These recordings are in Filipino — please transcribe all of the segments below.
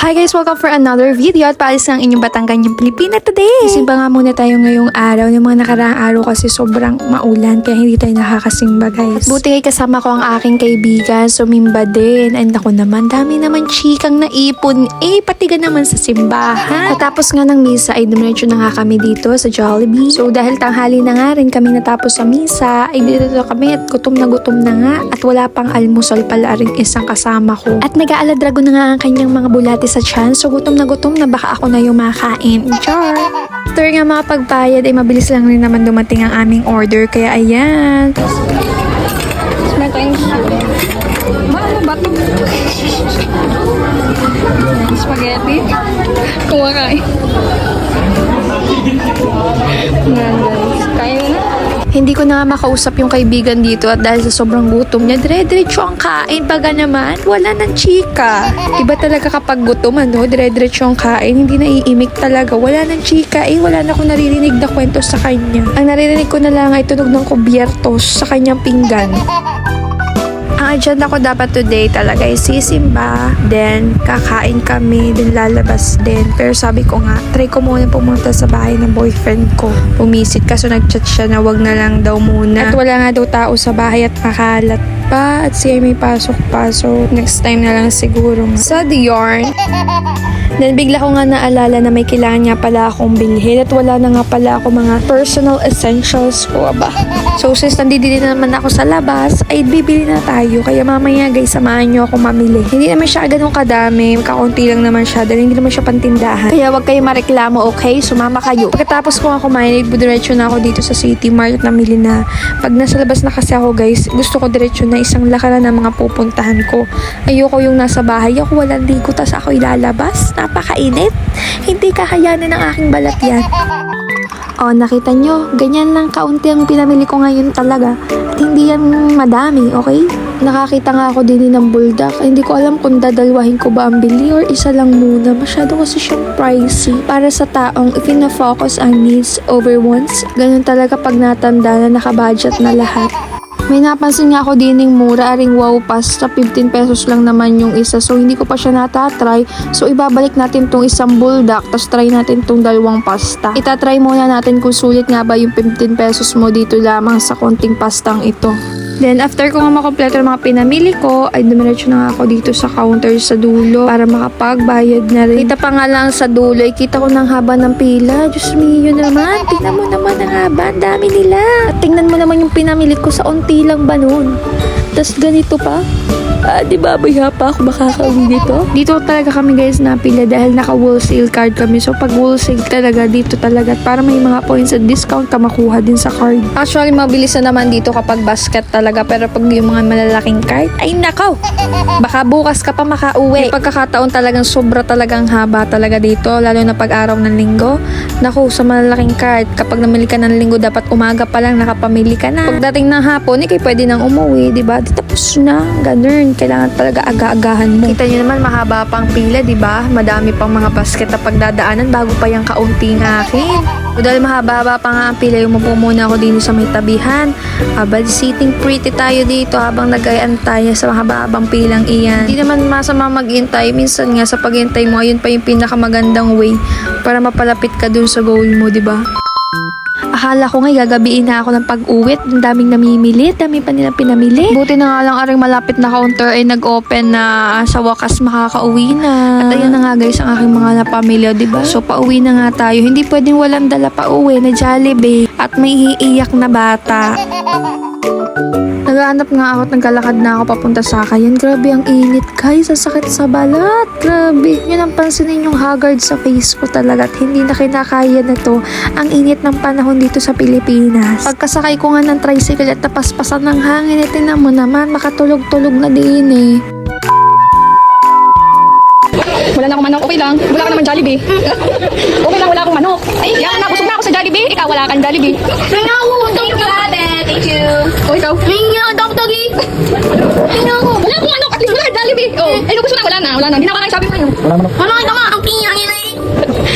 Hi guys! Welcome for another video at paalis ng inyong Batangganyang Pilipina today. Simba nga muna tayo ngayong araw. Yung mga nakaraang araw kasi sobrang maulan kaya hindi tayo nakakasimba guys. Buti kay kasama ko ang aking kaibigan, sumimba din. And ako naman, dami naman chikang naipon. Pati ka naman sa simbahan. Katapos nga ng misa ay dumiretso na nga kami dito sa Jollibee. So dahil tanghali na nga rin kami natapos sa misa, ay dito kami at gutom na nga. At wala pang almusal pala rin isang kasama ko. At nag-aaladrago na nga ang kanyang mga bulati sa tiyan. So gutom na baka ako na yung makain. Char! After nga mga pagbayad ay mabilis lang rin naman dumating ang aming order. Kaya ayan. Spaghetti. Kumakain. Yan guys. Kain na. Hindi ko na nga makausap yung kaibigan dito at dahil sa sobrang gutom niya, dire-diretso ang kain. Baga naman, wala ng chika. Iba talaga kapag gutom, dire-diretso ang kain. Hindi naiimik talaga. Wala ng chika. Wala na akong naririnig na kwento sa kanya. Ang naririnig ko na lang ay tunog ng kubyertos sa kanyang pinggan. Ang agenda ko dapat today talaga ay sisimba, then kakain kami, then lalabas din. Pero sabi ko nga, try ko muna pumunta sa bahay ng boyfriend ko. Pumisit kaso nag-chat siya na wag na lang daw muna. At wala nga daw tao sa bahay at makalat pa. At siya may pasok pa. So next time na lang siguro. Sa Dior. Then bigla ko nga naalala na may kailangan nga pala akong bilhin at wala na nga pala ako mga personal essentials ko ba. So since nandito na naman ako sa labas, ay bibili na tayo. Kaya mamaya guys, samahan nyo ako mamili. Hindi naman siya ganun kadami, kakaunti lang naman siya dahil hindi naman siya pantindahan. Kaya wag kayo mareklamo, okay? Sumama kayo. Pagkatapos ko nga kumain, diretso na ako dito sa City Mart at namili na. Pag nasa labas na kasi ako guys, gusto ko diretso na isang lakaran ng mga pupuntahan ko. Ayoko yung nasa bahay ako, walang ligo, tas ako ilalabas. Napakainit. Hindi kakayanin ng aking balat yan. Oh, nakita nyo, ganyan lang kaunti ang pinamili ko ngayon talaga. At hindi yan madami, okay? Nakakita nga ako din ng buldak. Hindi ko alam kung dadalwahin ko ba ang bili or isa lang muna. Masyado kasi siyang pricey. Para sa taong ipina-focus ang needs over wants. Ganun talaga pag natanda na nakabudget na lahat. May napansin nga ako dining mura, aring wow pasta, 15 pesos lang naman yung isa. So hindi ko pa siya natatry. So ibabalik natin tong isang buldak, tapos try natin tong dalawang pasta. Itatry muna natin kung sulit nga ba yung 15 pesos mo dito lamang sa konting pastang ito. Then, after ko nga makompleto ng mga pinamili ko, ay dumiretso na nga ako dito sa counter sa dulo para makapagbayad na rin. Kita pa nga lang sa dulo, kita ko ng haba ng pila. Diyos mio naman, tingnan mo naman ang haba, ang dami nila. At tingnan mo naman yung pinamili ko sa unti lang ba nun. Tapos ganito pa. Di ba baya pa ako makakauwi dito? Dito talaga kami guys napila dahil naka-wholesale card kami. So pag wholesale talaga dito talaga para may mga points at discount ka makuha din sa card. Actually mabilis na naman dito kapag basket talaga pero pag yung mga malalaking card, ay nakaw! Baka bukas ka pa makauwi. May pagkakataon talagang sobra talagang haba talaga dito lalo na pag araw ng linggo. Naku, sa malalaking card kapag namili ka ng linggo dapat umaga pa lang nakapamili ka na. Pagdating ng hapon, ikay pwede nang umuwi, diba? Tapos na, ganun. Kailangan talaga aga-agahan mo. Kita nyo naman, mahaba pang pila, diba? Madami pang mga basket na pagdadaanan bago pa yung kaunting akin. So, dahil mahaba-haba pa nga ang pila, yung umupo muna ako dito sa may tabihan. Abad, sitting pretty tayo dito habang nag-aantay sa mahaba-habang pilang iyan. Hindi naman masama mag-intay. Minsan nga sa pag-intay mo, ayun pa yung pinakamagandang way para mapalapit ka dun sa goal mo, diba? Akala ko nga gagabiin na ako ng pag-uwit. Ang daming namimili. Dami pa nilang pinamili. Buti na nga lang aring malapit na counter ay nag-open na sa wakas makakauwi na. At ayun na nga guys ang aking mga napamilya, diba? So pauwi na nga tayo. Hindi pwedeng walang dala pa uwi na Jollibee. At may iiyak na bata. Naghahanap nga ako at nagkalakad na ako papunta sa Cagayan. Grabe ang init guys, ang sakit sa balat. Grabe. Yun ang pansinin yung haggard sa face ko talaga at hindi na kinakaya na to ang init ng panahon dito sa Pilipinas. Pagkasakay ko nga ng tricycle at napaspasan ng hangin, itinan mo naman, makatulog-tulog na din eh. Wala na akong manok, okay lang. Wala ka naman Jollibee. Okay lang, wala akong manok. Ay, yan na, busog na ako sa Jollibee. Ikaw, wala kang Jollibee. Thank you, ate. Thank you. O, ikaw? Dog-doggy. Wala akong manok, at least wala kang Jollibee. Oh, ay, gusto na, wala na. Hindi na ako sabi mo yun. Wala manok. Wala ka nga, ang kiyang yun eh.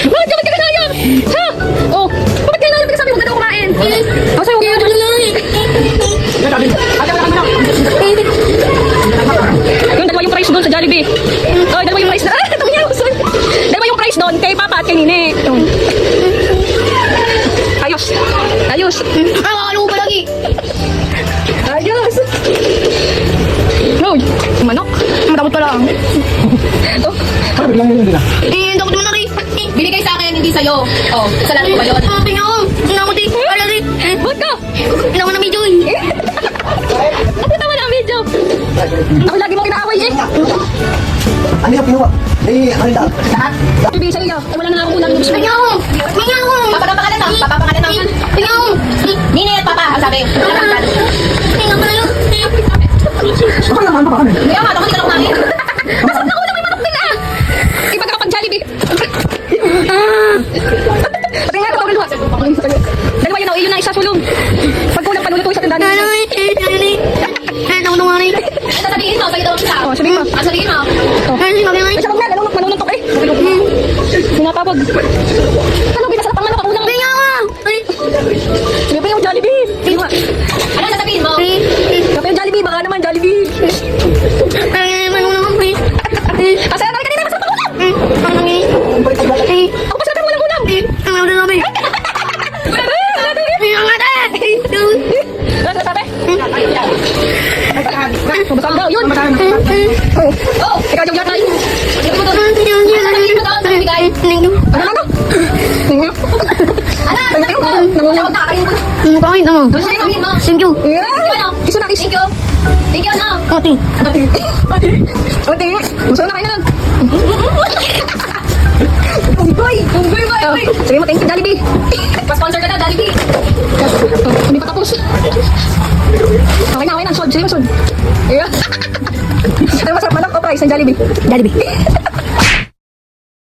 Bakit ka kasayang? Ha? Oh, bakit ka nasayang? Sabi mo, ganda ko kumain. Oh, sa'yo, okay. Yung dalawa yung price doon sa Jollibee. Oh, dalawa yung price na. Ito niya, sorry. kay Nine. Ayos. Ayos. Nakakalo ko lagi. Ayos. Hoy, manok. Matakot pa lang. Parang biglang yun din ah. Takot mo na rin. Binigay sa akin, hindi sa'yo. Oh, kasalanan ko ba yun? Tingnan ko. Tingnan ko din. Wala rin. Ba't ka? Tingnan ko na medyo Nakita mo na ang video. Ako lagi mong inaaway eh. Ano yung kinuha? Ano yung lahat? Bibigay sa iyo. Eh, wala na nga akong ulam. Tingnan ko. Tingnan ko. Papapangalan na. Papapangalan na. Tingnan ko. Nini at Papa, ang sabi. Tingnan ko na yun. Baka naman, baka naman. Kaya nga, ako hindi ka lang namin. Nasaan ako lang may manok nila? Iba ka pag Jollibee. Pati nga, tawag luha. Dalawa yun, iyon na isa sulong. Pag kulang paluluto sa tindahan. Tingnan ko na rin. Ano sasabihin mo? Sa'yo daw isa. Oh, sabihin mo. Ano sabihin mo? Ay, sabi nga. Ay, siya wag na, manununtok eh. Sinapapag. Ano, binasa na pang manok, kulang. Tingnan ko. Ay. Sige pa yung Jollibee. Ano sasabihin mo? Kapag yung Jollibee, baka naman Jollibee. Ay, manunong ko. Kasi ano kanina, masarap ang ulam. Ano nga? Ako masarap ang ulam. Ano na namin? Tingnan nga tayo. Ano sabi? Mabasag daw, yun. Oh, ikaw yung yatay. Ano na to? Kain na mo. Thank you. Iso na, iso. Thank you, ano? Ate. Ate, gusto na kayo na lang. Unggoy, unggoy. Sabi mo, thank you, Jollibee. Pa-sponsor ka na, Jollibee. Hindi pa tapos. Okay na, solve. Sige mo, solve. Ano masarap manok o price ng Jollibee? Jollibee.